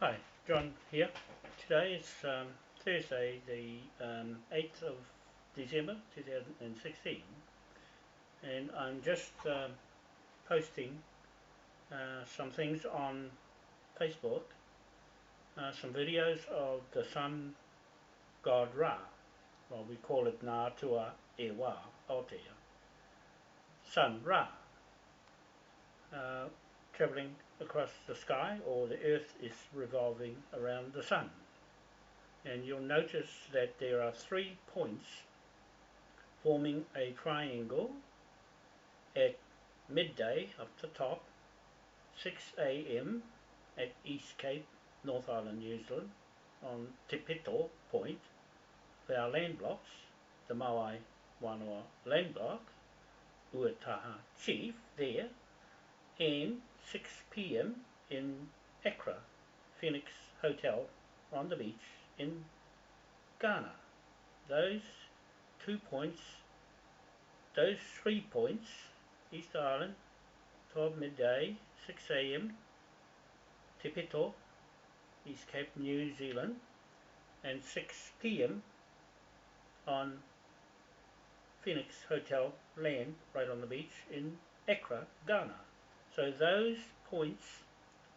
Hi, John here. Today is Thursday, the 8th of December 2016, and I'm just posting some things on Facebook, some videos of the sun god Ra. Well, we call it Ngā Tua E Wā Aotea. Sun Ra, uh, travelling across the sky, or the earth is revolving around the sun. And you'll notice that there are 3 points forming a triangle at midday up the top, 6 a.m. at East Cape, North Island, New Zealand, on Te Pito Point, for our land blocks, the Maui Wanoa land block, Uetaha Chief there, and 6 p.m. in Accra, Phoenix Hotel on the beach in Ghana. Those 2 points, those 3 points, East Island, 12 midday, 6 a.m, Te Pito, East Cape, New Zealand, and 6 p.m. on Phoenix Hotel land, right on the beach in Accra, Ghana. So those points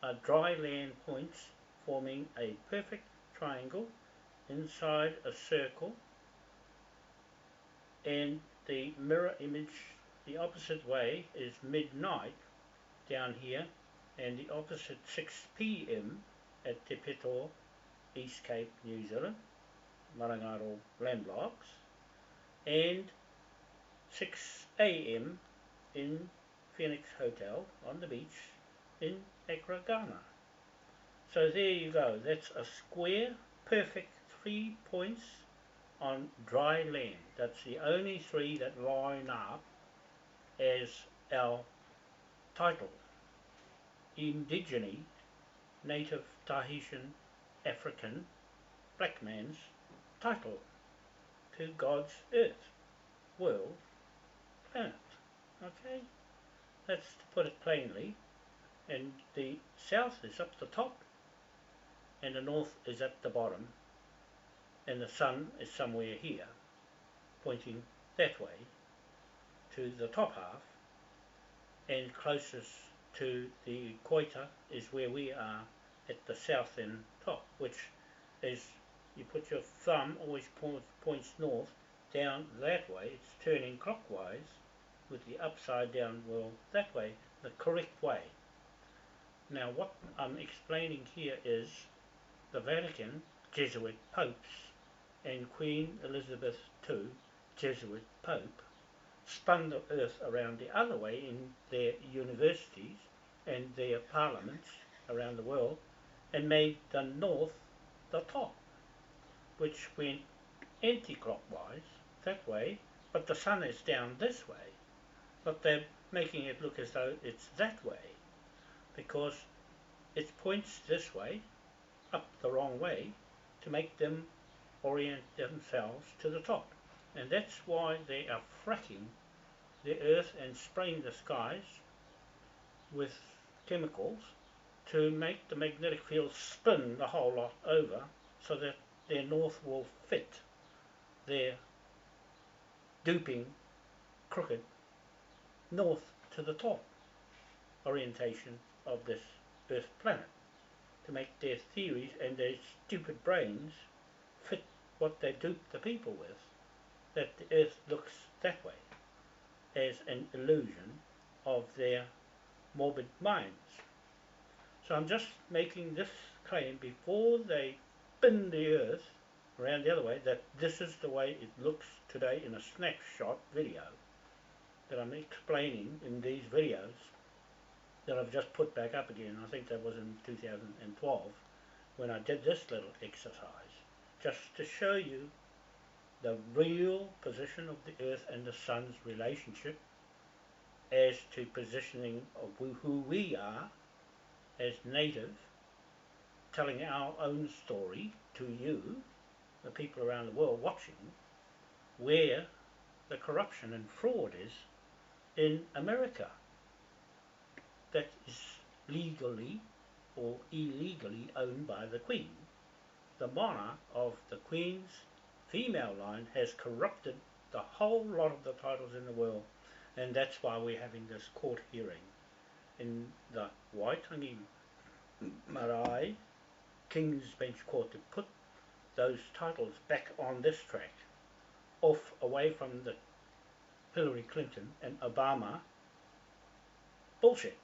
are dry land points forming a perfect triangle inside a circle, and the mirror image the opposite way is midnight down here, and the opposite 6 p.m. at Te Pito, East Cape, New Zealand, Marangaro land blocks, and 6 a.m. in Phoenix Hotel on the beach in Accra, Ghana. So there you go, that's a square, perfect 3 points on dry land. That's the only 3 that line up as our title. Indigene, Native Tahitian African Black Man's title to God's earth, world, planet. Okay? That's to put it plainly. And the south is up the top, and the north is at the bottom, and the sun is somewhere here, pointing that way to the top half, and closest to the equator is where we are at the south end top, which is, you put your thumb, always points north, down that way, it's turning clockwise with the upside down world that way, the correct way. Now what I'm explaining here is the Vatican Jesuit popes and Queen Elizabeth II Jesuit Pope spun the earth around the other way in their universities and their parliaments around the world, and made the north the top, which went anti-clockwise that way, but the sun is down this way, but they're making it look as though it's that way because it points this way, up the wrong way, to make them orient themselves to the top. And that's why they are fracking the earth and spraying the skies with chemicals to make the magnetic field spin the whole lot over, so that their north will fit their duping crooked north to the top orientation of this earth planet, to make their theories and their stupid brains fit what they dupe the people with, that the earth looks that way, as an illusion of their morbid minds. So I'm just making this claim before they spin the earth around the other way, that this is the way it looks today in a snapshot video that I'm explaining in these videos that I've just put back up again. I think that was in 2012 when I did this little exercise, just to show you the real position of the earth and the sun's relationship as to positioning of who we are as native, telling our own story to you, the people around the world watching, where the corruption and fraud is in America that is legally or illegally owned by the Queen. The monarch of the Queen's female line has corrupted the whole lot of the titles in the world, and that's why we're having this court hearing in the Waitangi Marae King's Bench Court to put those titles back on this track, off away from the Hillary Clinton and Obama bullshit.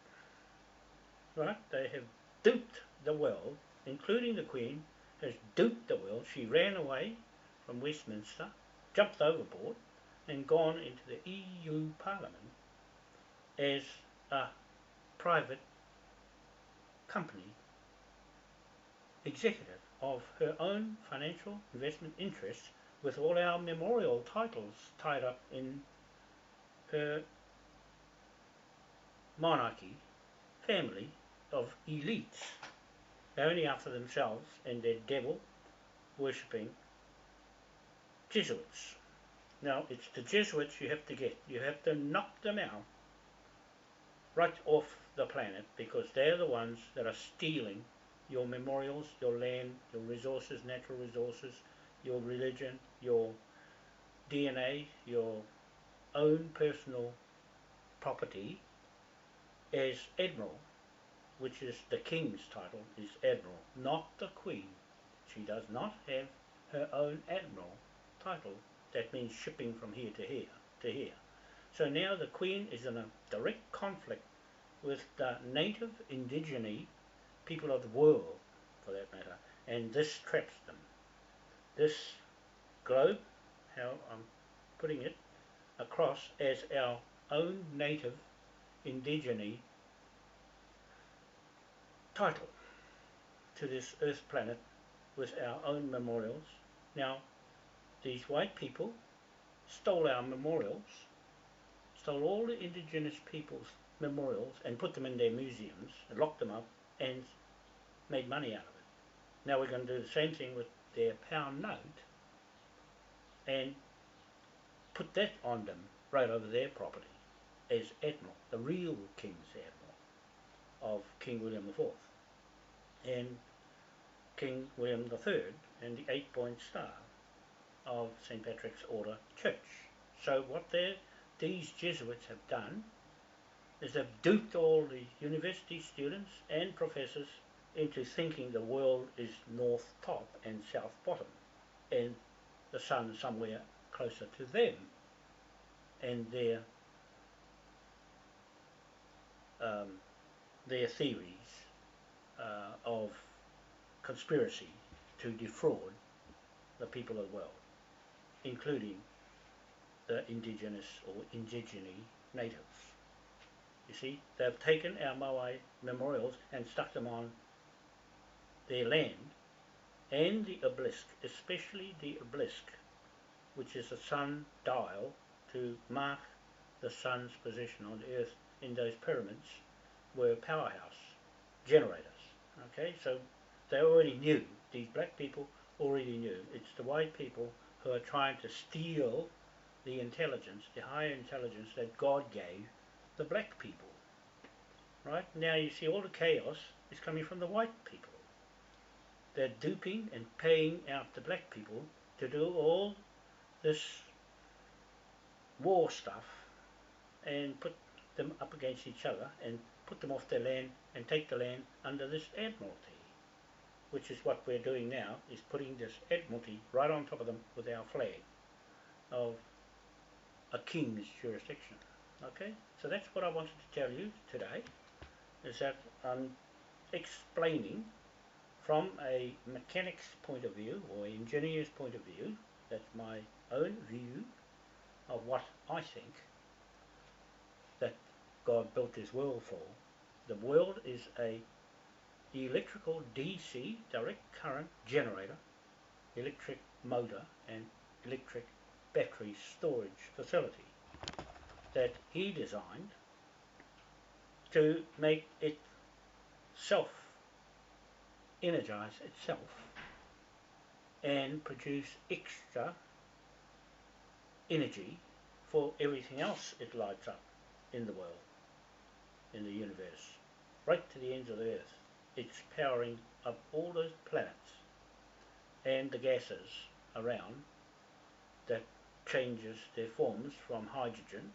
Right? They have duped the world, including the Queen has duped the world. She ran away from Westminster, jumped overboard, and gone into the EU Parliament as a private company executive of her own financial investment interests, with all our memorial titles tied up in her monarchy family of elites. They're only after themselves and their devil worshipping Jesuits. Now it's the Jesuits you have to get. You have to knock them out right off the planet, because they're the ones that are stealing your memorials, your land, your resources, natural resources, your religion, your DNA, your own personal property as Admiral, which is the King's title, is Admiral, not the Queen. She does not have her own Admiral title. That means shipping from here to here to here. So now the Queen is in a direct conflict with the native indigenous people of the world, for that matter, and this traps them. This globe, how I'm putting it, across as our own native indigenous title to this earth planet with our own memorials. Now, these white people stole our memorials, stole all the indigenous people's memorials and put them in their museums, and locked them up and made money out of it. Now we're going to do the same thing with their pound note and put that on them right over their property as Admiral, the real King's Admiral of King William IV and King William III and the 8-point star of St. Patrick's Order Church. So what these Jesuits have done is they've duped all the university students and professors into thinking the world is north top and south bottom, and the sun somewhere closer to them, and their theories of conspiracy to defraud the people of the world, including the indigenous or indigene natives. You see, they've taken our Moai memorials and stuck them on their land, and the obelisk, especially the obelisk, which is a sun dial to mark the sun's position on the earth in those pyramids, were powerhouse generators. Okay, so they already knew, these black people already knew. It's the white people who are trying to steal the intelligence, the higher intelligence that God gave the black people. Right? Now you see all the chaos is coming from the white people. They're duping and paying out the black people to do all this war stuff and put them up against each other and put them off their land and take the land under this Admiralty, which is what we're doing now, is putting this Admiralty right on top of them with our flag of a king's jurisdiction. Okay, so that's what I wanted to tell you today, is that I'm explaining from a mechanic's point of view or engineer's point of view. That's my own view of what I think that God built this world for. The world is a electrical DC, direct current generator, electric motor and electric battery storage facility that he designed to make it energize itself and produce extra energy for everything else it lights up in the world, in the universe, right to the ends of the earth. it's powering up all those planets and the gases around that changes their forms from hydrogen,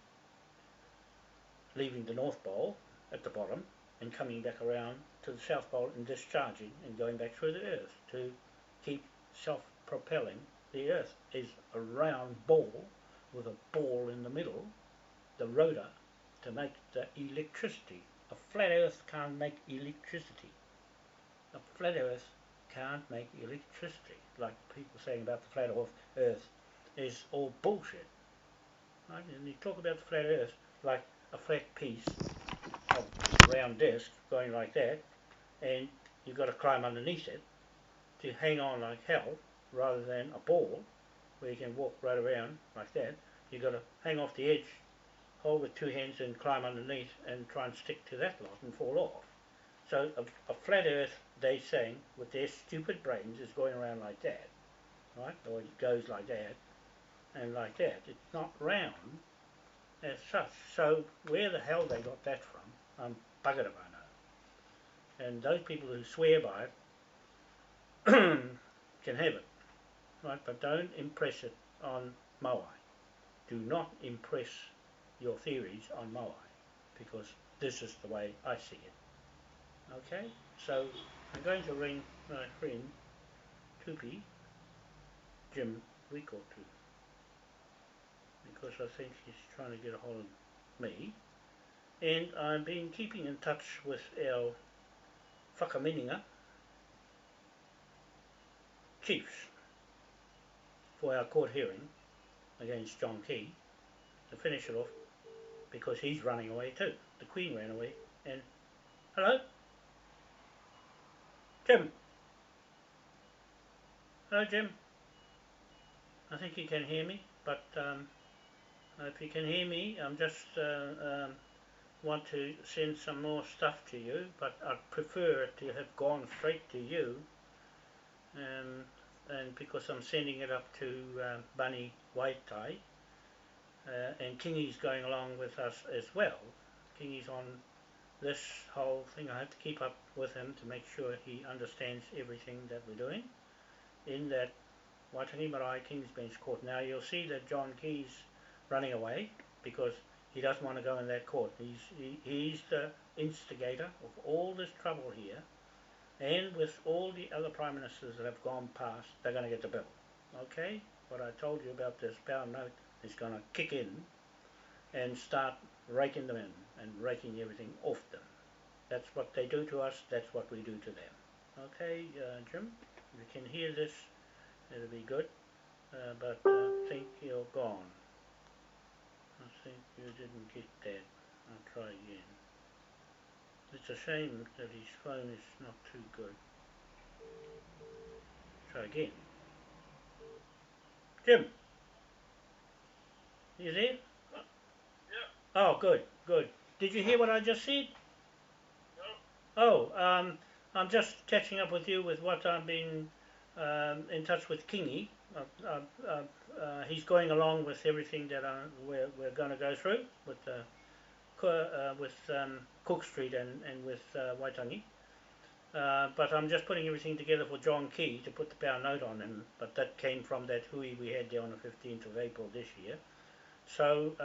leaving the North Pole at the bottom and coming back around to the South Pole and discharging and going back through the Earth to keep self-propelling. The Earth is a round ball with a ball in the middle, the rotor, to make the electricity. A flat Earth can't make electricity. A flat Earth can't make electricity. Like people saying about the flat Earth is all bullshit. Right? And you talk about the flat Earth like a flat piece of round disc going like that, and you've got to climb underneath it to hang on like hell, rather than a ball where you can walk right around like that. You've got to hang off the edge, hold with two hands and climb underneath and try and stick to that lot and fall off. So a flat Earth, they saying, with their stupid brains, is going around like that, right? Or it goes like that and like that. It's not round as such. So where the hell they got that from, I'm buggered if I know. And those people who swear by it can have it, right? But don't impress it on Moai. Do not impress your theories on Moai, because this is the way I see it. Okay, so I'm going to ring my friend Tupi, Jim, week or two, because I think he's trying to get a hold of me, and I've been keeping in touch with our whakamininga chiefs for our court hearing against John Key to finish it off, because he's running away too. The Queen ran away. And hello, Jim. Hello, Jim. I think you can hear me, but if you can hear me, I'm just want to send some more stuff to you, but I'd prefer it to have gone straight to you, and because I'm sending it up to Bunny Waitai, and Kingy's going along with us as well. Kingy's on this whole thing. I have to keep up with him to make sure he understands everything that we're doing in that Waitangi Marae King's Bench Court. Now you'll see that John Key's running away because he doesn't want to go in that court. He's the instigator of all this trouble here, and with all the other prime ministers that have gone past, they're going to get the bill. Okay, what I told you about this power note is going to kick in and start raking them in and raking everything off them. That's what they do to us, that's what we do to them. Okay, Jim, if you can hear this, it'll be good, but I think you're gone. I think you didn't get that. I'll try again. It's a shame that his phone is not too good. Try again. Jim, you there? Yeah. Oh, good, good. Did you hear what I just said? No. Oh, I'm just catching up with you with what I've been in touch with Kingy. He's going along with everything that we're going to go through with Cook Street and with Waitangi. But I'm just putting everything together for John Key to put the power note on him. But that came from that hui we had there on the 15th of April this year. So,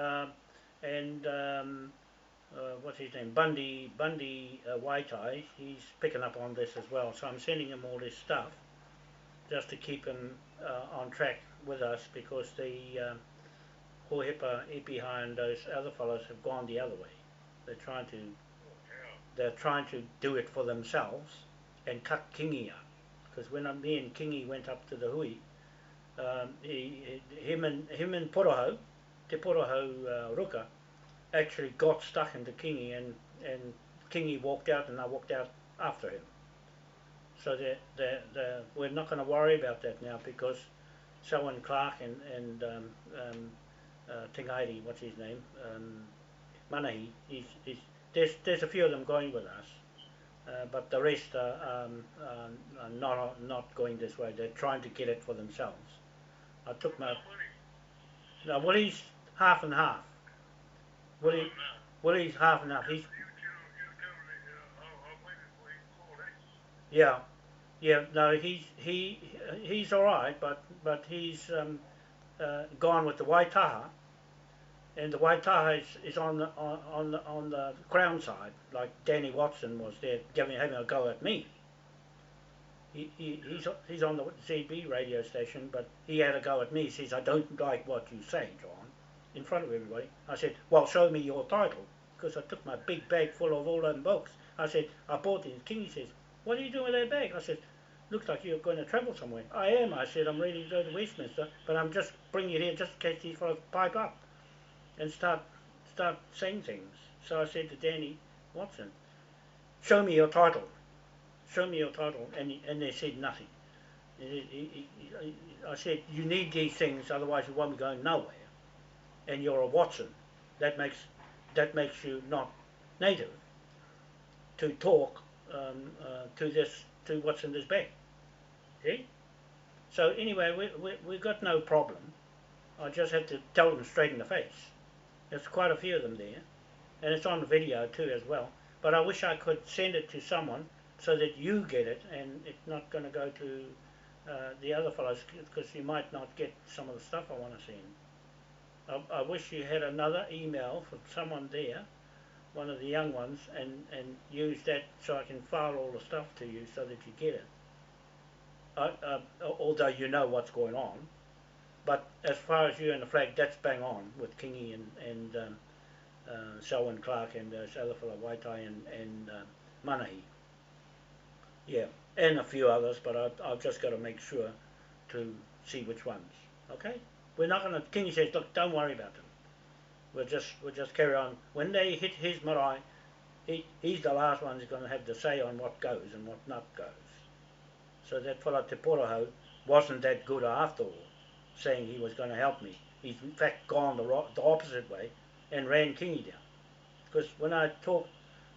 what's his name? Bundy Waitai, he's picking up on this as well. So I'm sending him all this stuff just to keep him on track with us, because the Hohepa, Epihi and those other fellows have gone the other way. They're trying to do it for themselves and cut Kingy out. Because when me and Kingy went up to the hui, him and Poroho, Te Poroho Ruka, actually got stuck into Kingy, and Kingy walked out and I walked out after him. So we're not going to worry about that now, because Selwyn Clark and Tingairi, what's his name, Manahi, there's a few of them going with us, but the rest are not going this way. They're trying to get it for themselves. I took my... No, Willie's half and half. Willie's half and half. Yeah, yeah. No, he's all right, but he's gone with the Waitaha, and the Waitaha is on the Crown side. Like Danny Watson was there, having a go at me. He's on the ZB radio station, but he had a go at me. He says, "I don't like what you say, John," in front of everybody. I said, "Well, show me your title," because I took my big bag full of all them books. I said, "I bought these." King says, "What are you doing with that bag?" I said, "Looks like you're going to travel somewhere." "I am." I said, "I'm ready to go to Westminster, but I'm just bringing it here just in case these fellows pipe up and start saying things." So I said to Danny Watson, "Show me your title. Show me your title," and they said nothing. I said, "You need these things, otherwise you won't be going nowhere. And you're a Watson. That makes you not native to talk to what's in this bag." See? So anyway, we got no problem. I just had to tell them straight in the face. There's quite a few of them there, and it's on video too as well. But I wish I could send it to someone so that you get it, and it's not going to go to the other fellows, because you might not get some of the stuff I want to send. I wish you had another email from someone there, one of the young ones, and use that so I can file all the stuff to you so that you get it. Although you know what's going on, but as far as you and the flag, that's bang on with Kingy and Selwyn Clark and this other fellow Waitai and Manahi. Yeah, and a few others, but I've just got to make sure to see which ones. Okay, we're not going to. Kingy says, "Look, don't worry about them. We'll just carry on. When they hit his marae, he's the last one who's going to have the say on what goes and what not goes." So that fellow Te Poroho wasn't that good after all, saying he was going to help me. He's in fact gone the opposite way and ran Kingy down. Because when I talked,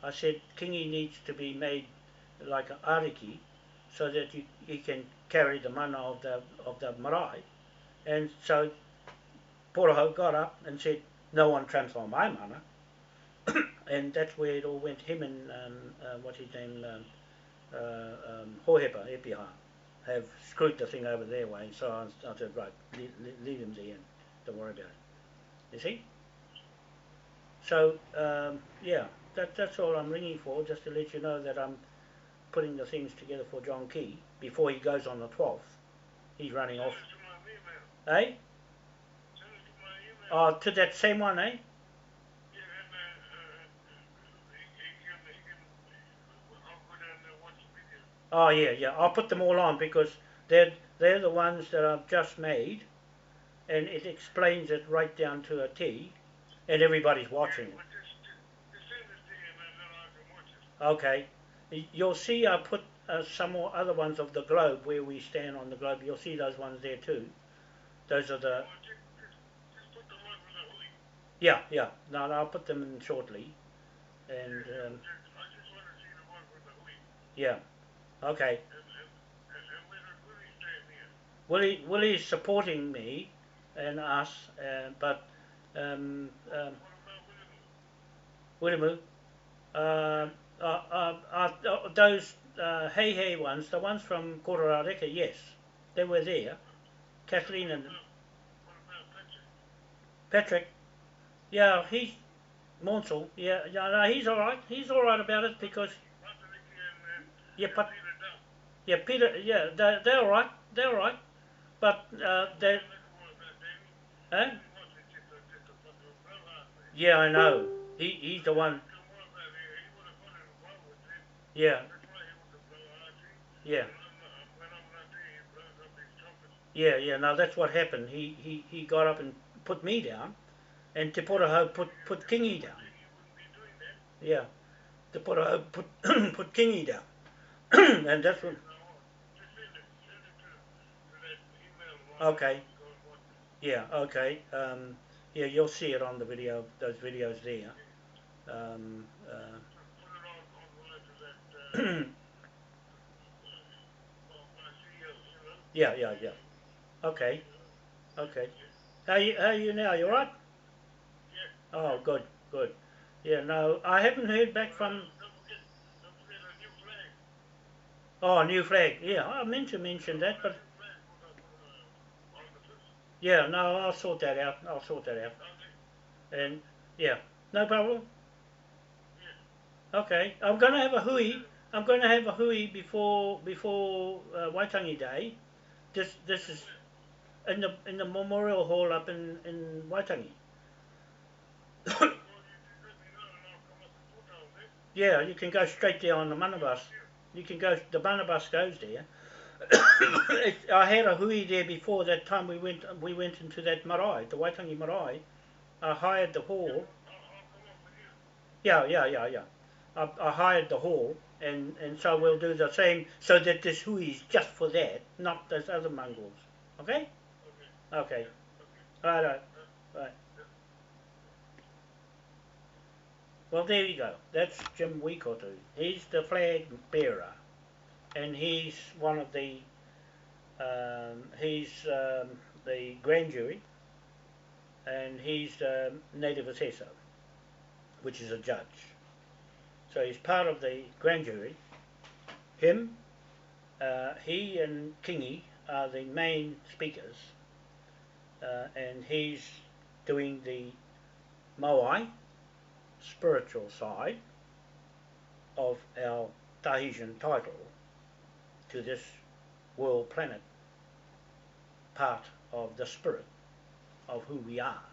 I said Kingy needs to be made like an ariki, so that he can carry the mana of the marae. And so Poroho got up and said, "No one tramps on my mana." And that's where it all went. Him and what's his name, Hohepa, Epiha, have screwed the thing over their way. So I said, right, leave him there and don't worry about it. You see? So yeah, that's all I'm ringing for, just to let you know that I'm putting the things together for John Key before he goes on the 12th. He's running off. Eh? Oh, to that same one, eh? Oh yeah, yeah. I'll put them all on because they're the ones that I've just made, and it explains it right down to a T, and everybody's watching it. Okay. You'll see I put some more other ones of the globe where we stand on the globe. You'll see those ones there too. Those are the. Yeah, yeah. No, I'll put them in shortly, and yeah. Okay. Willie's supporting me and us, but Willimu, those hey ones, the ones from Kororareka, yes, they were there. Kathleen and Patrick, yeah, he's Monsell, yeah, yeah, no, he's all right. He's all right about it because yeah, but yeah, Peter, yeah, they're all right. They're all right, but they, eh? Yeah, I know. He's the one. Yeah, yeah, yeah, yeah. No, that's what happened. He got up and put me down, and Te Poroho put Kingy down. Yeah, Te Poroho put put Kingy down, and that's what. Okay. Yeah. Okay. Yeah, you'll see it on the video. Those videos there. Um, yeah, yeah, yeah. Okay. Okay. How are you now? You alright? Oh, good, good. Yeah, no, I haven't heard back from. Oh, new flag. Yeah, I meant to mention that, but yeah, no, I'll sort that out. I'll sort that out. And yeah, no problem. Okay, I'm gonna have a hui. I'm gonna have a hui before Waitangi Day. This is in the memorial hall up in Waitangi. Yeah, you can go straight there on the mana bus. You can go. The mana bus goes there. I had a hui there before that time we went into that marae, the Waitangi marae. I hired the hall. Yeah. I hired the hall, and so we'll do the same, so that this hui is just for that, not those other mongrels. Okay? Okay. Right. Right. Well, there you go. That's Jim Wikotu. He's the flag bearer, and he's one of the grand jury, and he's the native assessor, which is a judge. So he's part of the grand jury. Him, he and Kingy are the main speakers, and he's doing the Moai spiritual side of our Tahitian title to this world planet, part of the spirit of who we are,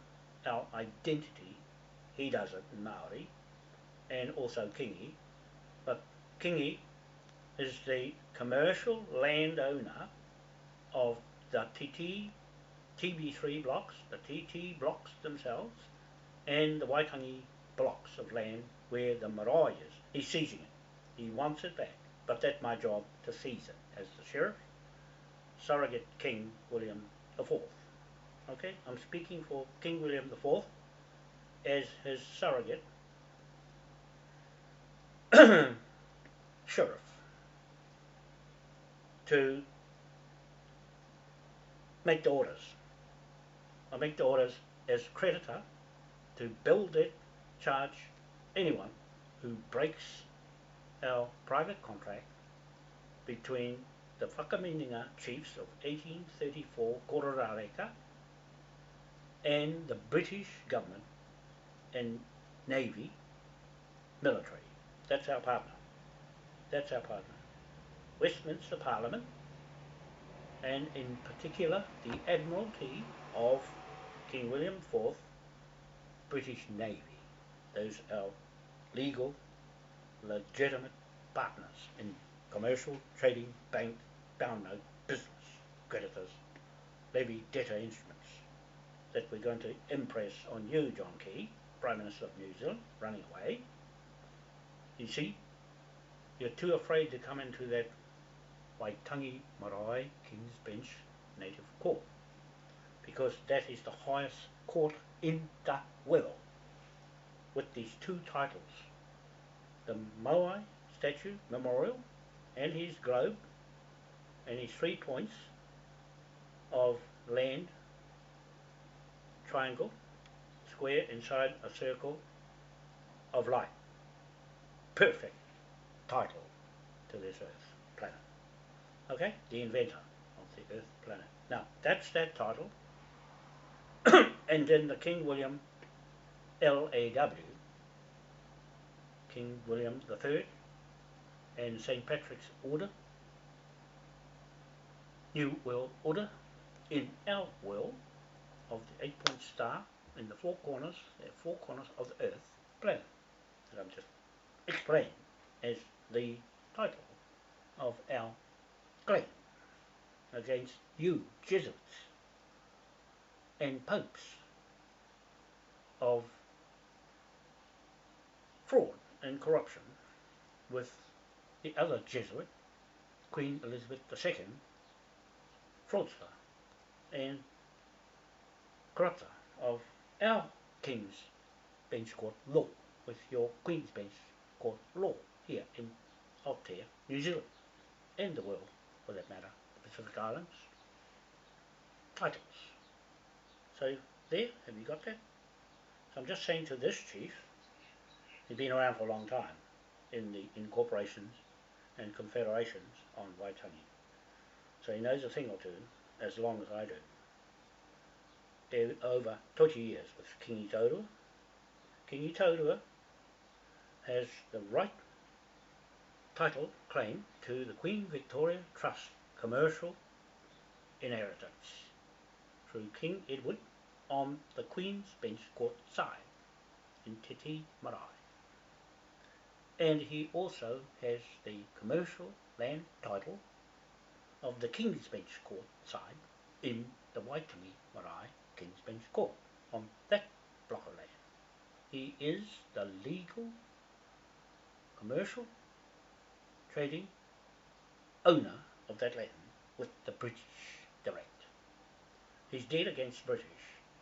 our identity. He does it in Maori, and also Kingy, but Kingy is the commercial landowner of the TB3 blocks, the TT blocks themselves, and the Waitangi blocks of land where the marae is. He's seizing it. He wants it back. But that's my job, to seize it as the sheriff, surrogate King William IV. Okay, I'm speaking for King William IV as his surrogate sheriff to make the orders. I make the orders as creditor to bill debt, charge anyone who breaks our private contract between the Whakamininga chiefs of 1834 Kororareka and the British government and Navy military. That's our partner. That's our partner. Westminster Parliament, and in particular the Admiralty of King William IV, British Navy. Those are our legal, legitimate partners in commercial, trading, bank, bound note, business, creditors, levy, debtor instruments that we're going to impress on you, John Key, Prime Minister of New Zealand, running away. You see, you're too afraid to come into that Waitangi Marae King's Bench Native Court, because that is the highest court in the world, with these two titles, the Moai statue memorial and his globe and his 3 points of land, triangle, square inside a circle of light. Perfect title to this earth planet. Okay? The inventor of the earth planet. Now, that's that title. And then the King William LAW, King William III, and St. Patrick's Order, New World Order, in our world of the 8-point star in the four corners of the earth planet, that I'm just explaining as the title of our claim against you Jesuits and popes of fraud and corruption with the other Jesuit, Queen Elizabeth II, fraudster and corrupter of our King's Bench Court law with your Queen's Bench Court law here in Aotea, New Zealand, and the world for that matter, the Pacific Islands, titles. So there, have you got that? So I'm just saying to this chief, he's been around for a long time in corporations, and confederations on Waitangi. So he knows a thing or two, as long as I do. They're over 20 years with Kingi Taurua. Kingi Taurua has the right title claim to the Queen Victoria Trust commercial inheritance through King Edward on the Queen's Bench Court side in Titi Marae. And he also has the commercial land title of the King's Bench Court side in the Waitangi Marae King's Bench Court on that block of land. He is the legal commercial trading owner of that land with the British direct. He's dead against British,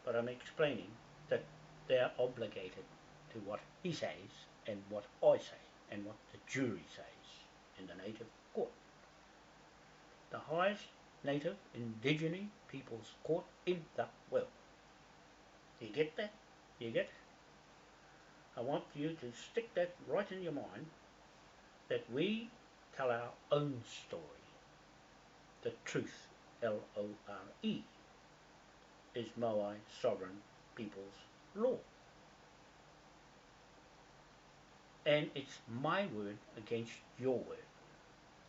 but I'm explaining that they are obligated to what he says and what I say and what the jury says in the native court. The highest native indigenous people's court in the world. You get that? You get it? I want you to stick that right in your mind, that we tell our own story. The truth, L-O-R-E, is Moai sovereign people's law. And it's my word against your word,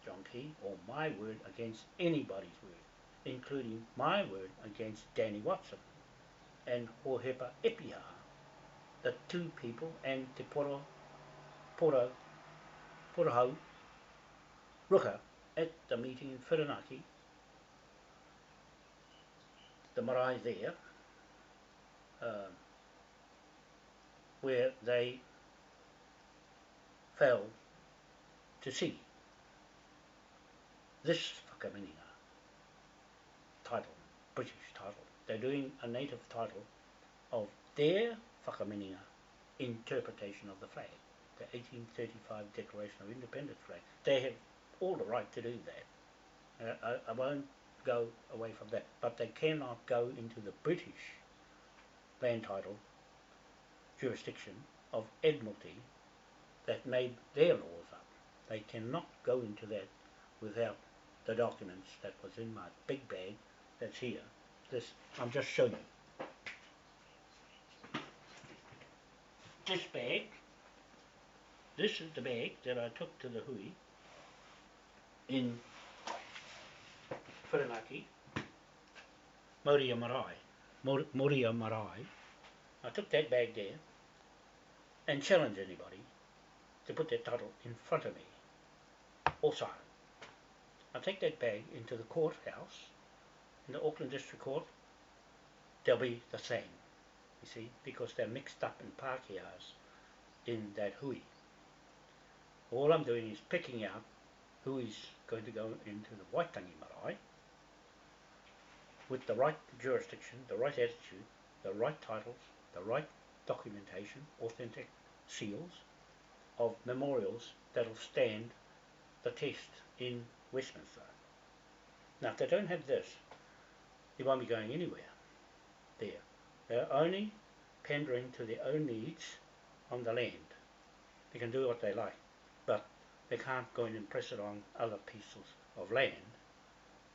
John Key, or my word against anybody's word, including my word against Danny Watson and Hohepa Epiha, the two people, and Te Porahau Ruka at the meeting in Whirinaki, the marae there, where they fell to see this whakamininga title, British title. They're doing a native title of their whakamininga interpretation of the flag, the 1835 Declaration of Independence flag. They have all the right to do that. I won't go away from that, but they cannot go into the British land title jurisdiction of Admiralty that made their laws up. They cannot go into that without the documents that was in my big bag that's here. This, I'm just showing you. This bag, this is the bag that I took to the hui in Whirinaki, Moria Marae. I took that bag there and challenged anybody to put that title in front of me or sign it. I take that bag into the courthouse, in the Auckland District Court, they'll be the same, you see, because they're mixed up in Pākehās in that hui. All I'm doing is picking out who is going to go into the Waitangi Marae with the right jurisdiction, the right attitude, the right titles, the right documentation, authentic seals of memorials that'll stand the test in Westminster. Now if they don't have this, they won't be going anywhere there. They're only pandering to their own needs on the land. They can do what they like, but they can't go and impress it on other pieces of land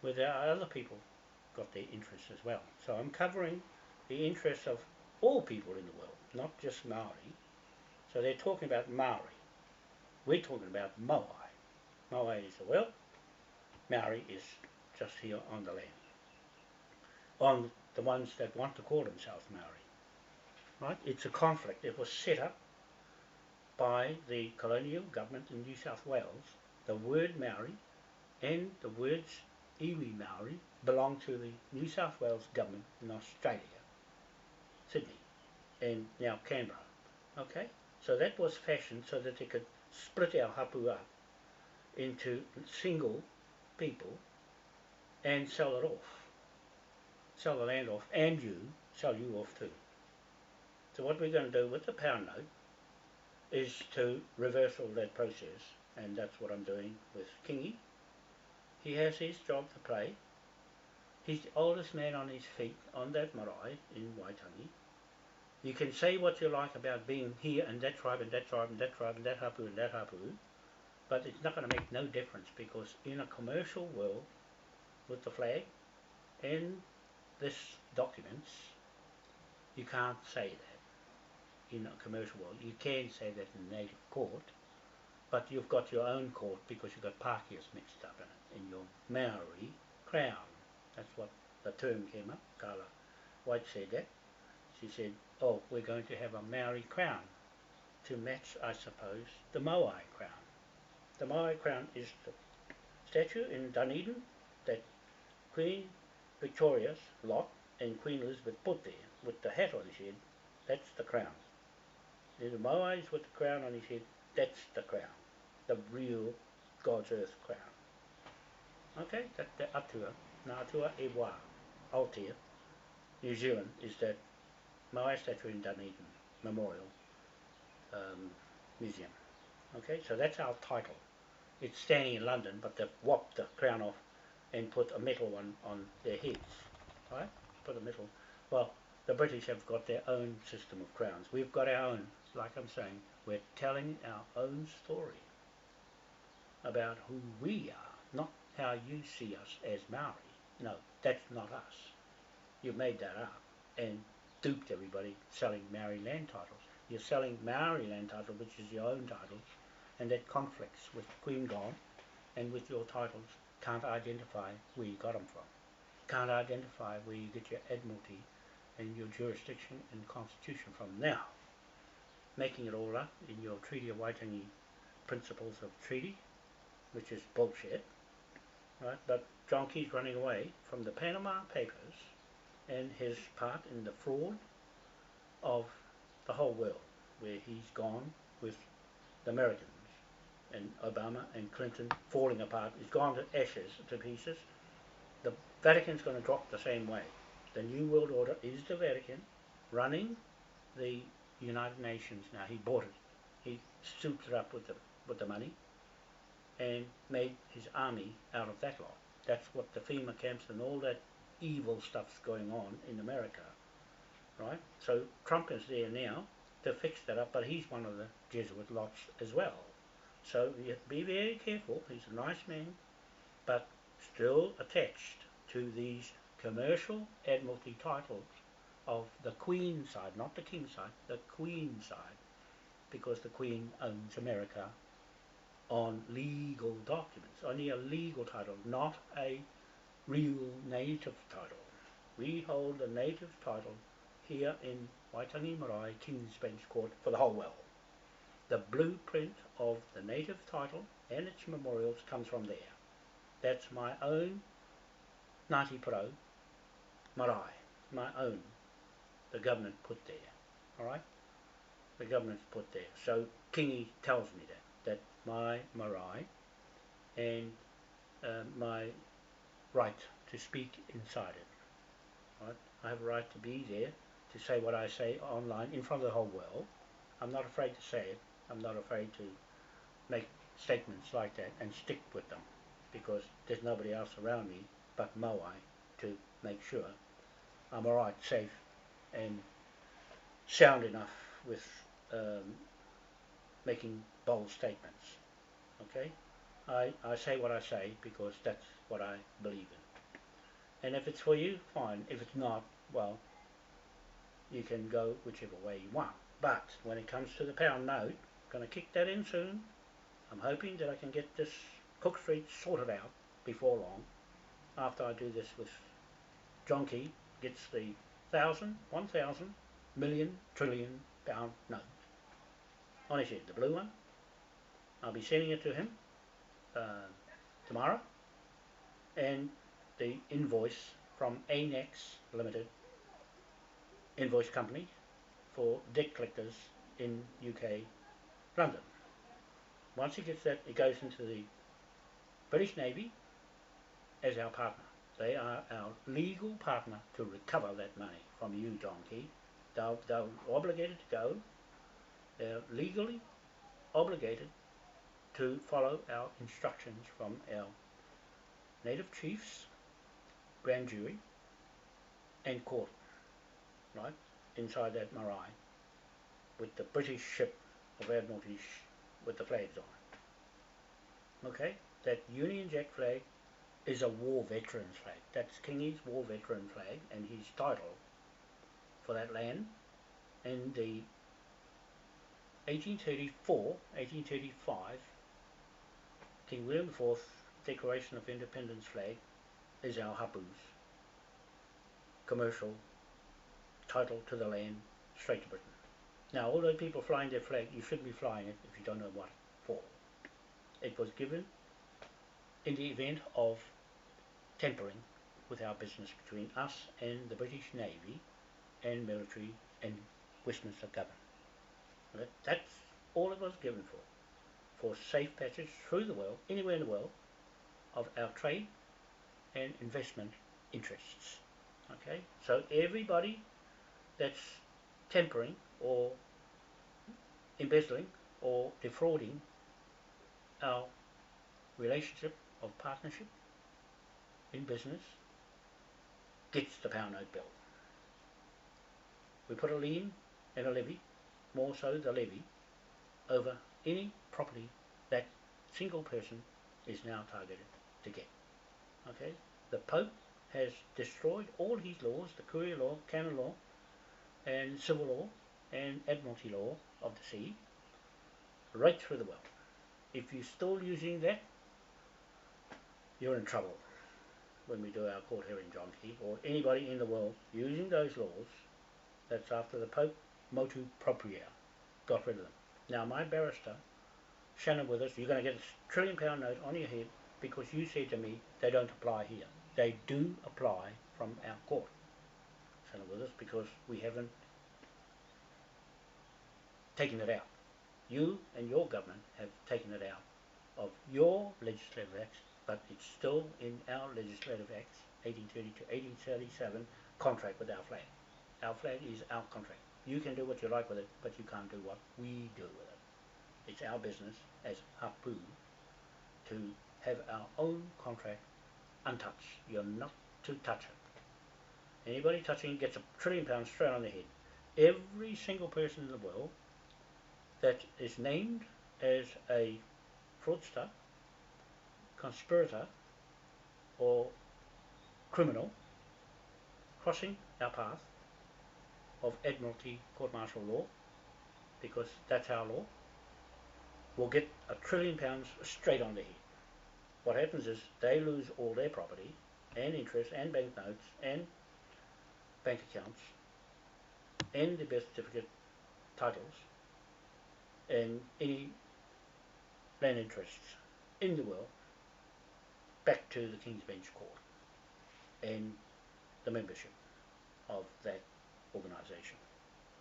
where there are other people got their interests as well. So I'm covering the interests of all people in the world, not just Maori. So they're talking about Maori. We're talking about Moai. Moai is the world, Maori is just here on the land. On the ones that want to call themselves Maori. Right? It's a conflict. It was set up by the colonial government in New South Wales. The word Maori and the words iwi Maori belong to the New South Wales government in Australia, Sydney, and now Canberra. Okay? So that was fashioned so that they could split our hapu up into single people and sell it off. Sell the land off, and sell you off too. So what we're going to do with the pound note is to reverse all that process, and that's what I'm doing with Kingi. He has his job to play. He's the oldest man on his feet on that marae in Waitangi. You can say what you like about being here and that tribe and that tribe and that tribe and that hapu and that hapu, but it's not going to make no difference because in a commercial world with the flag and this documents, you can't say that in a commercial world. You can say that in a native court, but you've got your own court because you've got Pākehās mixed up in your Maori crown. That's what the term came up. Carla White said that. She said, oh, we're going to have a Maori crown to match, I suppose, the Moai crown. The Moai crown is the statue in Dunedin that Queen Victoria's lot and Queen Elizabeth put there with the hat on his head. That's the crown. There's the Moais with the crown on his head. That's the crown. The real God's earth crown. Okay, that's the Atua. Now Atua e Wā, Aotea, New Zealand, is that Moai statue in Dunedin Memorial Museum. Okay, so that's our title. It's standing in London, but they've whopped the crown off and put a metal one on their heads. Right? Put a metal. Well, the British have got their own system of crowns. We've got our own. Like I'm saying, we're telling our own story about who we are, not how you see us as Maori. No, that's not us. You made that up and duped everybody selling Maori land titles. You're selling Maori land title, which is your own titles, and that conflicts with Queen God and with your titles. Can't identify where you got them from. Can't identify where you get your admiralty and your jurisdiction and constitution from. Now, making it all up in your Treaty of Waitangi Principles of Treaty, which is bullshit, right? But John Key's running away from the Panama Papers and his part in the fraud of the whole world, where he's gone with the Americans and Obama and Clinton falling apart. He's gone to ashes, to pieces. The Vatican's going to drop the same way. The New World Order is the Vatican running the United Nations now. He bought it. He souped it up with the money and made his army out of that lot. That's what the FEMA camps and all that evil stuff's going on in America, right? So Trump is there now to fix that up, but he's one of the Jesuit lots as well. So you have to be very careful. He's a nice man, but still attached to these commercial admiralty titles of the Queen side, not the King side, the Queen side, because the Queen owns America on legal documents, only a legal title, not a real native title. We hold the native title here in Waitangi Marae King's Bench Court for the whole world. The blueprint of the native title and its memorials comes from there. That's my own Ngāti Pro Marae, my own. The government put there, alright? The government's put there. So Kingi tells me that my marae and my right to speak inside it, right? I have a right to be there, to say what I say online in front of the whole world. I'm not afraid to say it. I'm not afraid to make statements like that and stick with them, because there's nobody else around me but Moai to make sure I'm alright, safe and sound enough with making bold statements. Okay, I say what I say because that's what I believe in, and if it's for you, fine. If it's not, well, you can go whichever way you want. But when it comes to the pound note, I'm going to kick that in soon. I'm hoping that I can get this Cook Street sorted out before long, after I do this with John Key gets the 1,000, 1,000 million trillion pound note on his head, the blue one. I'll be sending it to him tomorrow, and the invoice from ANEX Limited invoice company for debt collectors in UK, London. Once he gets that, it goes into the British Navy as our partner. They are our legal partner to recover that money from you, John Key. They're obligated to go. They're legally obligated to follow our instructions from our native chiefs, grand jury, and court, right, inside that marae, with the British ship of Admiralty with the flags on it. Okay, that Union Jack flag is a war veteran's flag. That's Kingy's war veteran flag, and his title for that land. And the 1834, 1835 King William IV Declaration of Independence flag is our Hapu's commercial title to the land straight to Britain. Now, all those people flying their flag, you shouldn't be flying it if you don't know what for. It was given in the event of tampering with our business between us and the British Navy and military and Westminster government. That's all it was given for safe passage through the world, anywhere in the world, of our trade and investment interests. Okay, so everybody that's tampering or embezzling or defrauding our relationship of partnership in business gets the pound note bill. We put a lien and a levy, more so the levy, over any property that single person is now targeted to get. Okay, the Pope has destroyed all his laws, the Courier law, canon law, and civil law, and admiralty law of the sea, right through the world. If you're still using that, you're in trouble when we do our court hearing, John Key, or anybody in the world using those laws. That's after the Pope motu proprio got rid of them. Now, my barrister, Shannon Withers, you're going to get a £1 trillion note on your head because you said to me they don't apply here. They do apply from our court, Shannon Withers, because we haven't taken it out. You and your government have taken it out of your legislative acts, but it's still in our legislative acts, 1830 to 1837, contract with our flag. Our flag is our contract. You can do what you like with it, but you can't do what we do with it. It's our business as Hapu to have our own contract untouched. You're not to touch it. Anybody touching it gets £1 trillion straight on the head. Every single person in the world that is named as a fraudster, conspirator, or criminal crossing our path of Admiralty court-martial law, because that's our law, will get £1 trillion straight on the head. What happens is they lose all their property and interest and banknotes and bank accounts and their birth certificate titles and any land interests in the world back to the King's Bench Court and the membership of that organisation.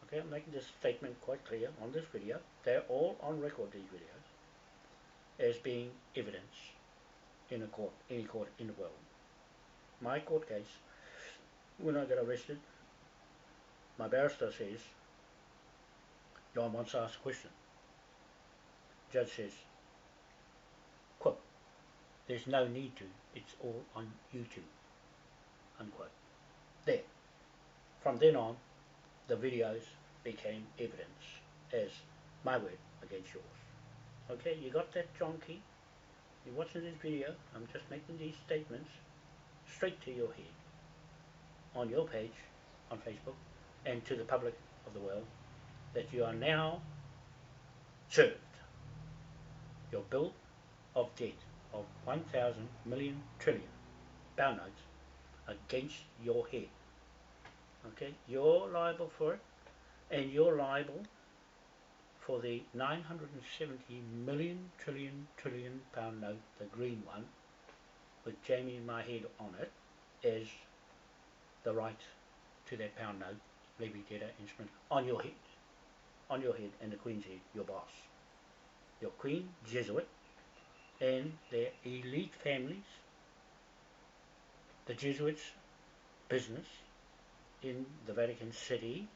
Okay, I'm making this statement quite clear on this video. They're all on record, these videos, as being evidence in a court, any court in the world. My court case, when I got arrested, my barrister says, John wants to ask a question. Judge says, quote, there's no need to, it's all on YouTube, unquote. There. From then on, the videos became evidence as my word against yours. Okay, you got that, John Key? You're watching this video, I'm just making these statements straight to your head, on your page, on Facebook, and to the public of the world, that you are now served your bill of debt of 1,000 million trillion pound notes against your head. Okay, you're liable for it, and you're liable for the 970 million trillion pound note, the green one, with Jamie and my head on it, as the right to that pound note, levy debtor instrument, on your head, and the Queen's head, your boss, your Queen, Jesuit, and their elite families, the Jesuits' business in the Vatican City,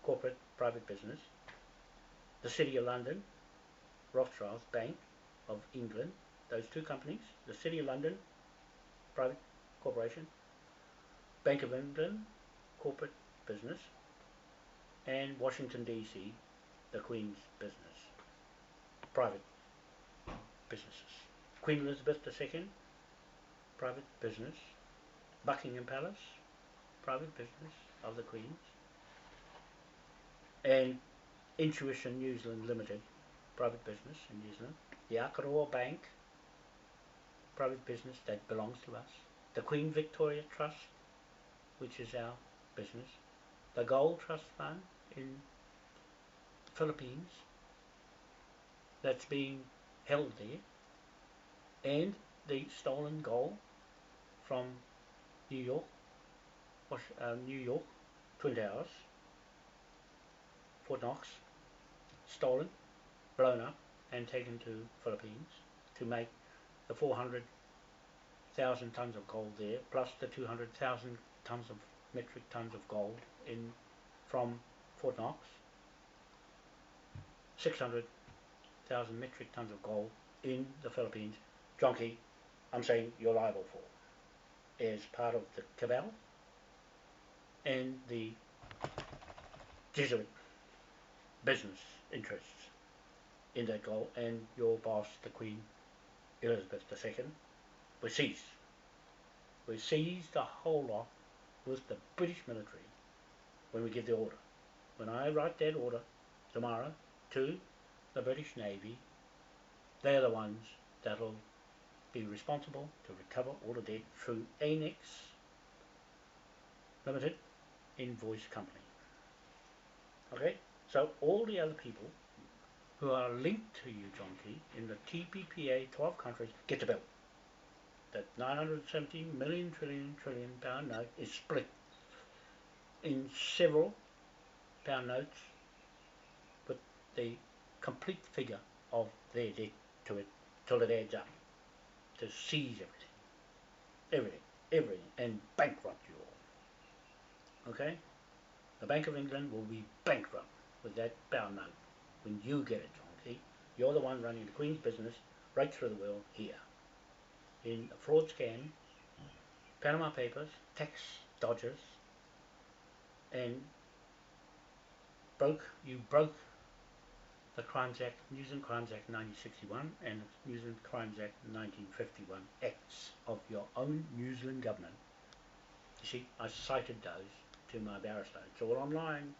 corporate private business, the City of London, Rothschild's Bank of England, those two companies, the City of London, private corporation, Bank of England, corporate business, and Washington DC, the Queen's business, private businesses. Queen Elizabeth II, private business. Buckingham Palace, private business of the Queen's. And Intuition New Zealand Limited, private business in New Zealand. The Akaroa Bank, private business that belongs to us. The Queen Victoria Trust, which is our business. The Gold Trust Fund in the Philippines, that's being held there. And the stolen gold from New York, Twin Towers, Fort Knox, stolen, blown up, and taken to Philippines to make the 400,000 tons of gold there, plus the 200,000 tons of metric tons of gold in from Fort Knox, 600,000 metric tons of gold in the Philippines. John Key, I'm saying you're liable for as part of the cabal and the Jesuit business interests in that gold, and your boss, the Queen Elizabeth II, we seized. We seized the whole lot with the British military when we give the order. When I write that order tomorrow to the British Navy, they're the ones that'll be responsible to recover all the debt through Annex Limited Invoice Company. Okay, so all the other people who are linked to you, John Key, in the TPPA 12 countries get the bill. That 970 million trillion pound note is split in several pound notes with the complete figure of their debt to it till it adds up, to seize everything, and bankrupt you all. Okay? The Bank of England will be bankrupt with that pound note when you get it, John Key. You're the one running the Queen's business right through the world here. In a fraud scam, Panama Papers, tax dodgers, and you broke the Crimes Act, New Zealand Crimes Act 1961 and the New Zealand Crimes Act 1951 acts of your own New Zealand government. You see, I cited those to my barrister. It's all online.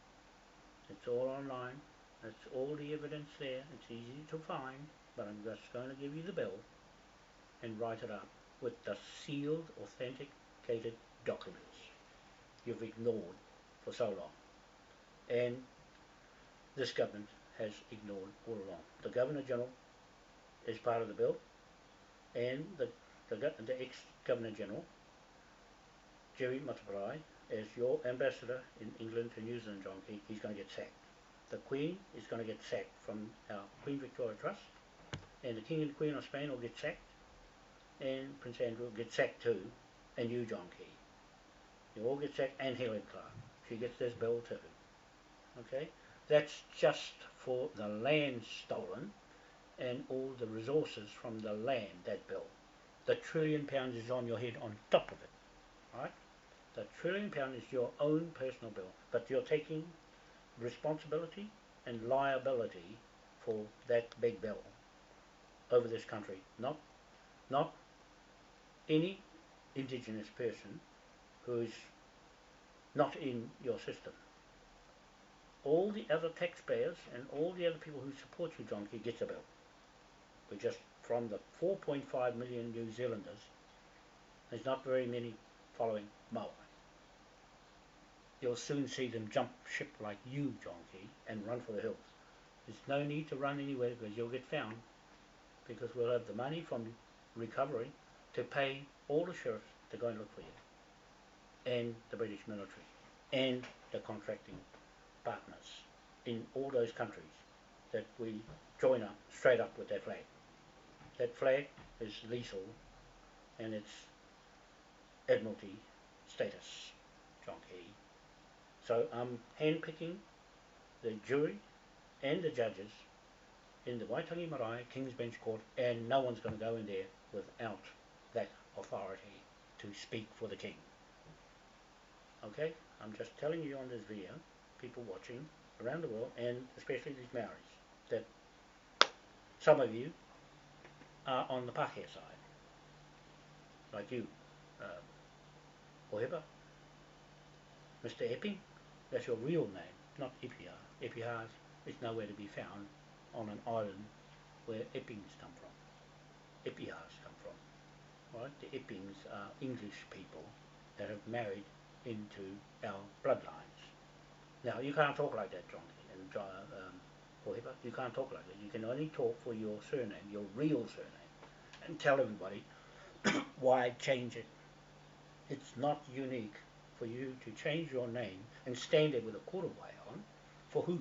It's all online. It's all the evidence there. It's easy to find, but I'm just going to give you the bill and write it up with the sealed, authenticated documents you've ignored for so long. And this government has ignored all along. The Governor-General is part of the bill, and the ex-Governor General, Jerry Mataparai, as your ambassador in England to New Zealand, John Key, he's going to get sacked. The Queen is going to get sacked from our Queen Victoria Trust, and the King and Queen of Spain will get sacked, and Prince Andrew will get sacked too, and you, John Key. You all get sacked, and Helen Clark. She gets this bill too. Okay? That's just for the land stolen and all the resources from the land, that bill. The £1 trillion is on your head on top of it. Right? The £1 trillion is your own personal bill, but you're taking responsibility and liability for that big bill over this country. Not any indigenous person who's not in your system. All the other taxpayers and all the other people who support you, John Key, gets a bill. We're just from the 4.5 million New Zealanders, there's not very many following Maui. You'll soon see them jump ship like you, John Key, and run for the hills. There's no need to run anywhere because you'll get found, because we'll have the money from recovery to pay all the sheriffs to go and look for you, and the British military, and the contracting partners in all those countries that we join up straight up with that flag. That flag is lethal, and it's Admiralty status, John Key. So I'm handpicking the jury and the judges in the Waitangi Marae King's Bench Court, and no one's going to go in there without that authority to speak for the King. Okay? I'm just telling you on this video, people watching around the world, and especially these Maoris, that some of you are on the Pākehā side, like you, uh, Oheba, Mr. Epping. That's your real name, not Epiar. Epiar is nowhere to be found on an island where Eppings come from. Epiars come from. Right? The Eppings are English people that have married into our bloodlines. Now, you can't talk like that, John, and Oheba. You can't talk like that. You can only talk for your surname, your real surname, and tell everybody why change it. It's not unique for you to change your name and stand there with a quarterway on. For who?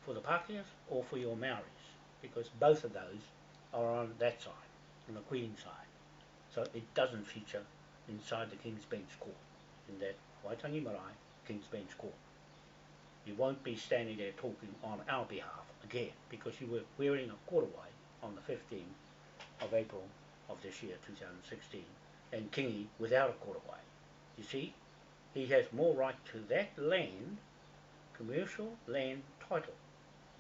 For the Pākehās or for your Maoris? Because both of those are on that side, on the Queen's side. So it doesn't feature inside the King's Bench Court, in that Waitangi Marae King's Bench Court. You won't be standing there talking on our behalf again, because you were wearing a quarterway on the 15th of April of this year, 2016, and Kingi without a quarterway. You see, he has more right to that land, commercial land title,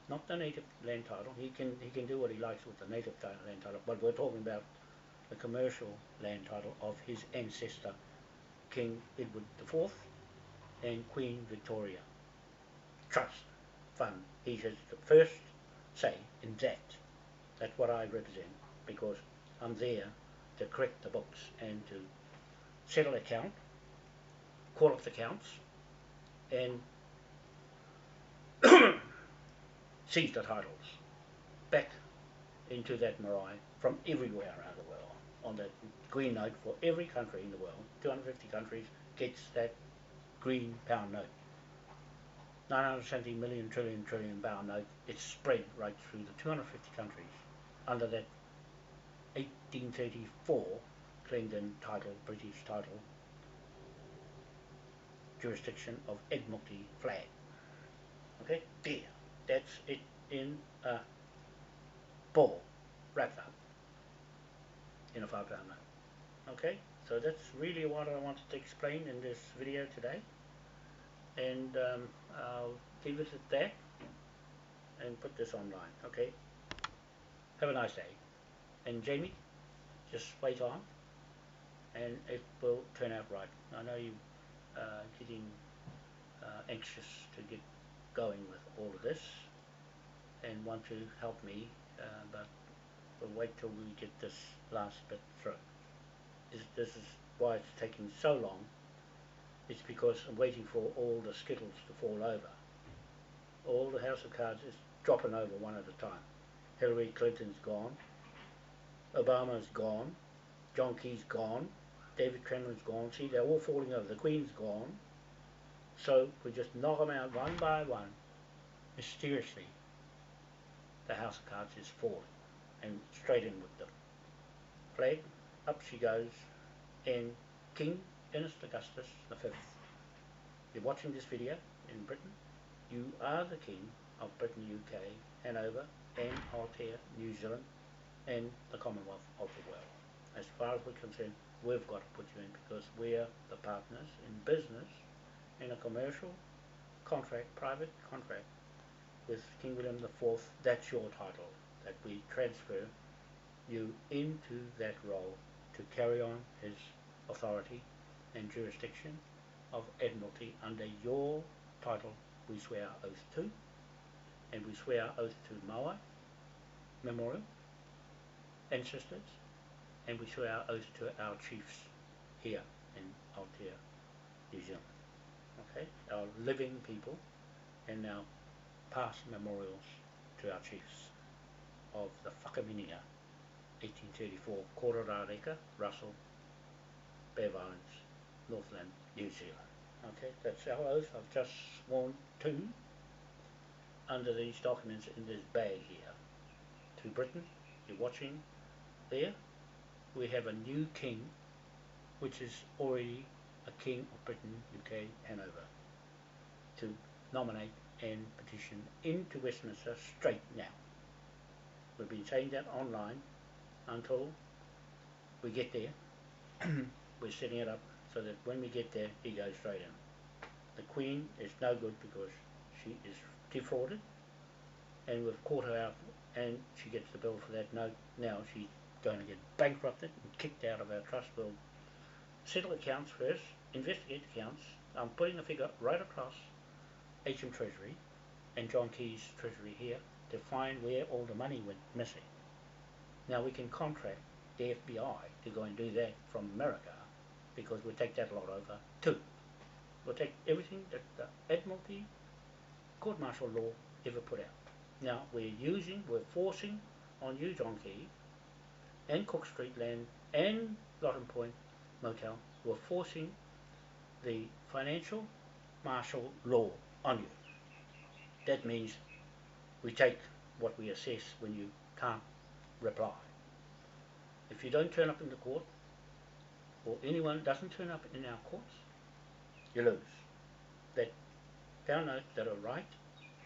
not the native land title. He can do what he likes with the native land title, but we're talking about the commercial land title of his ancestor, King Edward IV and Queen Victoria. Trust fund. He has the first say in that. That's what I represent, because I'm there to correct the books and to settle account, call up the accounts, and seize the titles back into that marae from everywhere around the world on that green note. For every country in the world, 250 countries gets that green pound note. 970 million trillion pound note. It's spread right through the 250 countries under that 1834 claimed in title, British title, jurisdiction of Admiralty flag. Okay, there. That's it in a ball, wrapped up in a £5 note. Okay, so that's really what I wanted to explain in this video today, and I'll leave it at that and put this online. Okay, have a nice day, and Jamie, just wait on and it will turn out right. I know you getting anxious to get going with all of this and want to help me, but we'll wait till we get this last bit through. This is why it's taking so long. It's because I'm waiting for all the skittles to fall over. All the House of Cards is dropping over one at a time. Hillary Clinton's gone, Obama's gone, John Key's gone, David Cameron's gone. See, they're all falling over. The Queen's gone. So we just knock them out one by one. Mysteriously, the House of Cards is falling, and straight in with the flag. Up she goes, and King Ernest Augustus V. You're watching this video in Britain. You are the King of Britain, UK, Hanover, and Aotea, New Zealand, and the Commonwealth of the world. As far as we're concerned, we've got to put you in, because we're the partners in business, in a commercial contract, private contract with King William IV. That's your title, that we transfer you into that role to carry on his authority and jurisdiction of Admiralty under your title. We swear our oath to, and we swear our oath to Maui Memorial ancestors, and we swear our oath to our chiefs here in Aotea, New Zealand. Okay, our living people, and our past memorials to our chiefs of the Whakaminia, 1834, Kororareka, Russell, Bear Islands, Northland, New Zealand. Okay, that's our oath. I've just sworn to, under these documents in this bag here, to Britain. You're watching there. We have a new king, which is already a King of Britain, UK, Hanover, to nominate and petition into Westminster straight now. We've been saying that online until we get there. We're setting it up so that when we get there, he goes straight in. The Queen is no good because she is defrauded, and we've caught her out and she gets the bill for that note. Now she's going to get bankrupted and kicked out of our trust. We'll settle accounts first, investigate accounts. I'm putting the figure right across HM Treasury and John Key's Treasury here to find where all the money went missing. Now we can contract the FBI to go and do that from America, because we'll take that lot over too. We'll take everything that the Admiralty court martial law ever put out. Now we're forcing on you, John Key, and Cook Street Land and Lotton Point Motel, we're forcing the financial martial law on you. That means we take what we assess when you can't reply. If you don't turn up in the court, or anyone doesn't turn up in our courts, you lose. That pound note that are right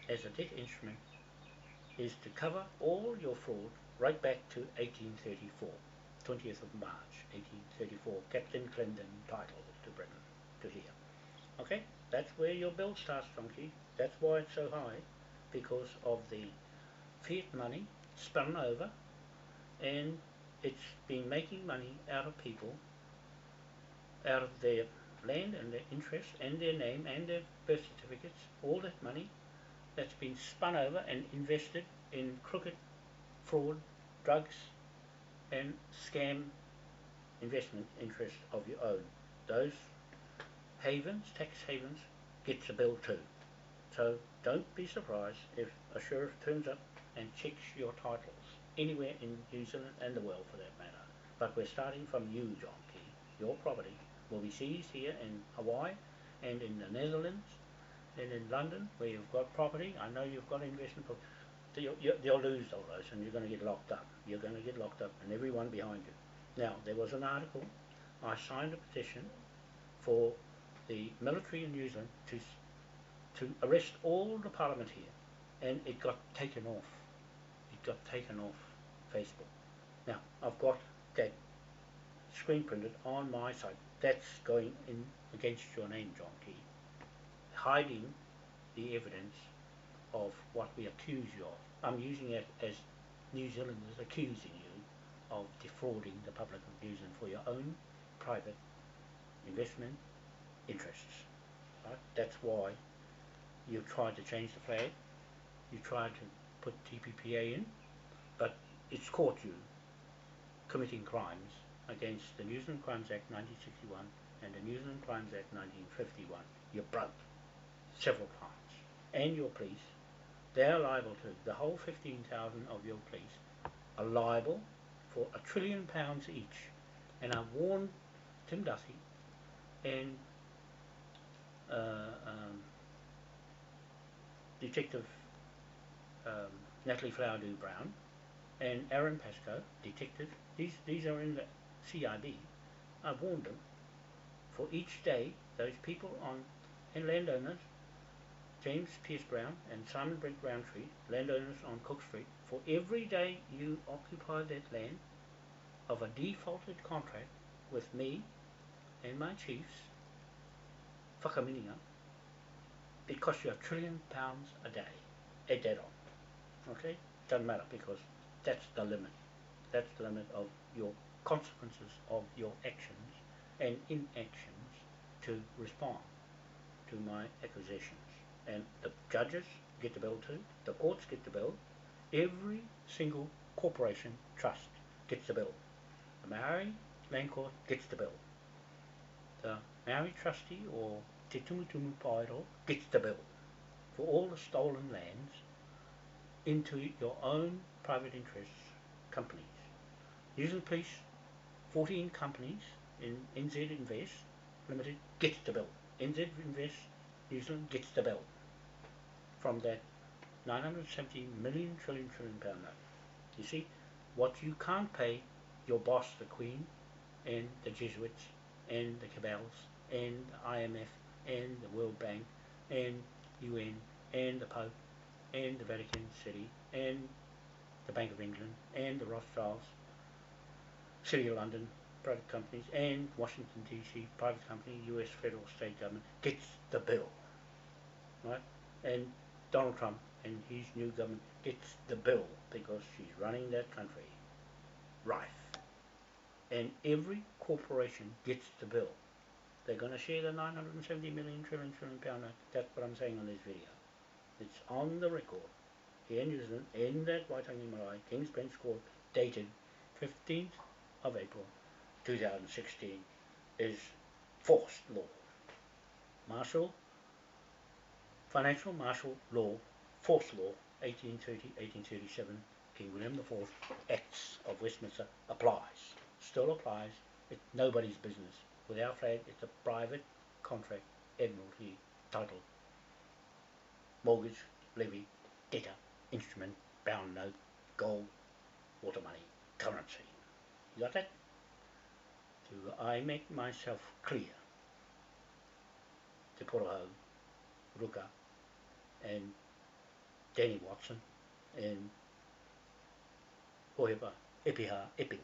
as a debt instrument is to cover all your fraud right back to 1834, 20th of March 1834, Captain Clendon title to Britain, to here. Okay, that's where your bill starts, Donkey. That's why it's so high, because of the fiat money spun over, and it's been making money out of people, out of their land and their interest and their name and their birth certificates, all that money that's been spun over and invested in crooked, fraud, drugs and scam investment interests of your own. Those havens, tax havens, gets a bill too. So don't be surprised if a sheriff turns up and checks your titles anywhere in New Zealand and the world for that matter. But we're starting from you, John Key. Your property will be seized here in Hawaii and in the Netherlands and in London, where you've got property. I know you've got investment property. You'll lose all those, and you're going to get locked up. You're going to get locked up, and everyone behind you. Now, there was an article. I signed a petition for the military in New Zealand to arrest all the parliament here, and it got taken off. It got taken off Facebook. Now, I've got that screen printed on my site. That's going in against your name, John Key, hiding the evidence of what we accuse you of. I'm using it as New Zealanders accusing you of defrauding the public of New Zealand for your own private investment interests. Right? That's why you tried to change the flag, you tried to put TPPA in, but it's caught you committing crimes against the New Zealand Crimes Act 1961 and the New Zealand Crimes Act 1951. You broke several times. And your police, they're liable to, the whole 15,000 of your police are liable for £1 trillion each. And I warned Tim Duthie and Detective Natalie Flowerdew-Brown and Aaron Pascoe, detective, these are in the CIB. I warned them, for each day those people on, and landowners, James Pierce Brown and Simon Brent Roundtree, landowners on Cook Street, for every day you occupy that land of a defaulted contract with me and my chiefs, whakamininga, it costs you £1 trillion a day. Add that on. Okay? Doesn't matter, because that's the limit. That's the limit of your consequences of your actions and inactions to respond to my accusations. And the judges get the bill too, the courts get the bill, every single corporation trust gets the bill. The Maori Land Court gets the bill. The Maori trustee or Te Tumutumu Pairo gets the bill for all the stolen lands into your own private interests companies. New Zealand Police, 14 companies in NZ Invest Limited gets the bill. NZ Invest New Zealand gets the bill from that 970 million trillion pound note. You see, what you can't pay your boss, the Queen, and the Jesuits, and the cabals, and the IMF, and the World Bank, and UN, and the Pope, and the Vatican City, and the Bank of England, and the Rothschilds, City of London, private companies, and Washington DC, private company, US federal state government, gets the bill. Right? And Donald Trump and his new government gets the bill because she's running that country rife. And every corporation gets the bill. They're going to share the 970 million trillion pound note. That's what I'm saying on this video. It's on the record here in New Zealand, in that Waitangi Marae King's Bench Court, dated 15th of April 2016, is forced law. Financial martial law, forced law, 1830-1837, King William IV Acts of Westminster applies. Still applies. It's nobody's business. With our flag, it's a private contract, admiralty title, mortgage, levy, debtor, instrument, bound note, gold, water money, currency. You got that? Do I make myself clear to Poroho, Ruka, and Danny Watson, and Ohepa, Epiha, Epping?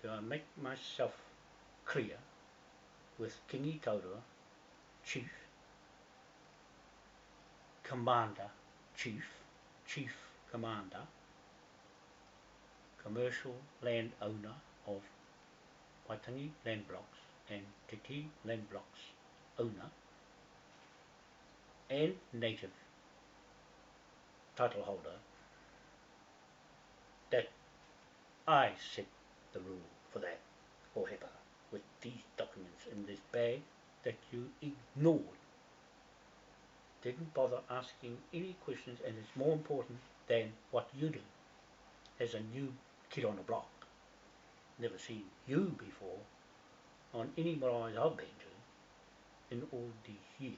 Do I make myself clear with Kingi Taurua, Chief, Commander, Chief Commander, Commercial Landowner of Waitangi Land Blocks and Te Ti Land Blocks owner, and native title holder, that I set the rule for that, or HEPA, with these documents in this bag that you ignored, didn't bother asking any questions, and it's more important than what you do as a new kid on the block. Never seen you before on any marae I've been to in all these years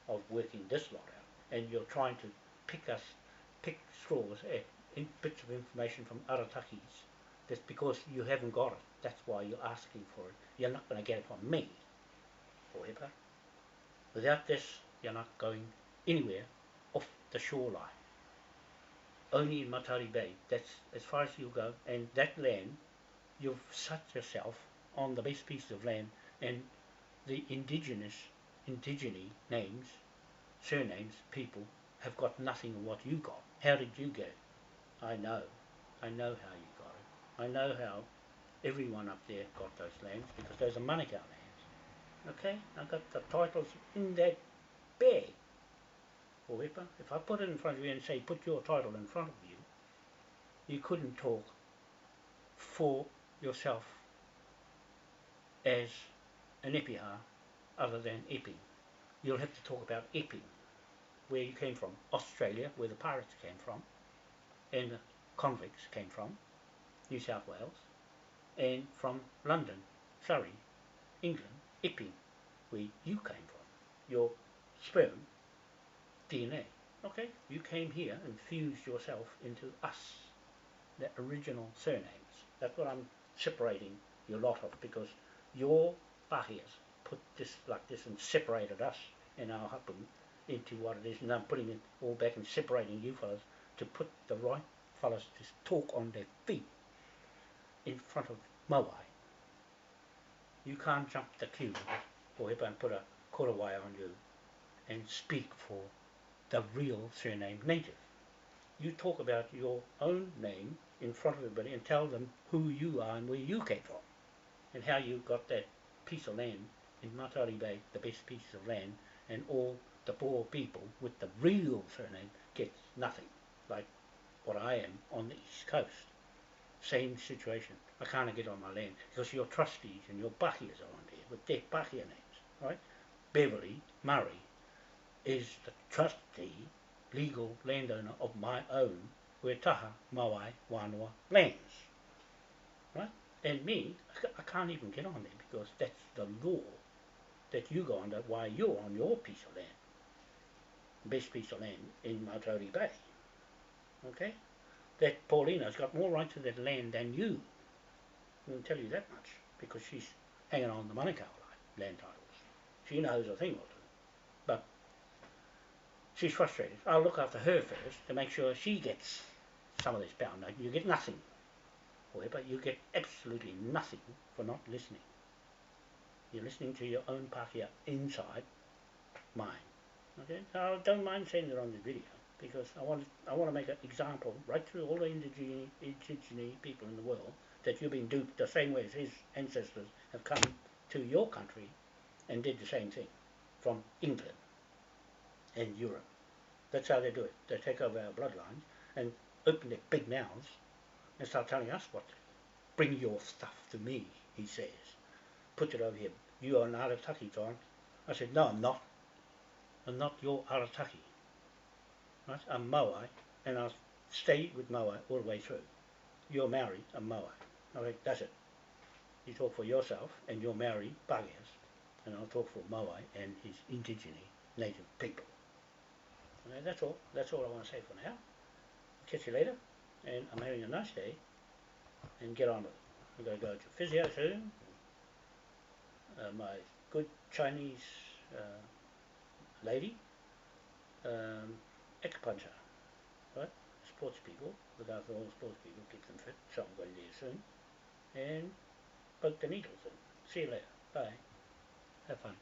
of working this lot out, and you're trying to pick straws at bits of information from Aratakis. That's because you haven't got it. That's why you're asking for it. You're not going to get it from me, however. Without this, you're not going anywhere off the shoreline. Only in Matari Bay. That's as far as you go. And that land, you've set yourself on the best piece of land, and the indigeny names, surnames, people have got nothing of what you got. How did you get it? I know how you got it. I know how everyone up there got those lands, because those are Manukau lands. Okay, I got the titles in that bag. However, if I put it in front of you and say, put your title in front of you, you couldn't talk for yourself as an Epiha other than Epping. You'll have to talk about Epping, where you came from, Australia, where the pirates came from, and the convicts came from, New South Wales, and from London, Surrey, England, Epping, where you came from, your sperm, DNA. Okay, you came here and fused yourself into us, the original surnames. That's what I'm separating your lot of, because your pahias put this like this and separated us and our hapu into what it is, and I'm putting it all back and separating you fellas to put the right fellas to talk on their feet in front of Mawai. You can't jump the queue or and put a korowai on you and speak for the real surname native. You talk about your own name in front of everybody and tell them who you are and where you came from and how you got that piece of land in Matari Bay, the best piece of land, and all the poor people with the real surname gets nothing, like what I am on the East Coast. Same situation. I can't get on my land because your trustees and your pahias are on there with their pahia names, right? Beverly Murray is the trustee, legal landowner of my own Wetaha Mawai Wānoa lands, right? And me, I can't even get on there because that's the law that you go under while you're on your piece of land, best piece of land in Mautauri Bay, okay? That Paulina's got more right to that land than you. I can tell you that much, because she's hanging on the Manukau land titles. She knows a thing or two, but she's frustrated. I'll look after her first to make sure she gets some of this pound note. You get nothing, however, you get absolutely nothing for not listening. You're listening to your own pakia inside mine. Okay, so I don't mind saying it on the video because I want to make an example right through all the indigenous people in the world that you've been duped the same way as his ancestors have come to your country and did the same thing from England and Europe. That's how they do it. They take over our bloodlines and open their big mouths and start telling us what to do. Bring your stuff to me, he says. Put it over here. You are an Arataki, John. I said, no, I'm not. I'm not your Arataki. Right? I'm Moai, and I'll stay with Moai all the way through. You're Maori, I'm Moai. Okay, that's it. You talk for yourself, and you're Maori, Pākehās, and I'll talk for Moai and his indigenous native people. Okay, that's all. That's all I want to say for now. I'll catch you later, and I'm having a nice day, and get on with it. I'm going to go to physio soon. My good Chinese lady, acupuncture, right? Sports people, look after all the sports people, keep them fit, so I'm going there soon. And poke the needles in. See you later. Bye. Have fun.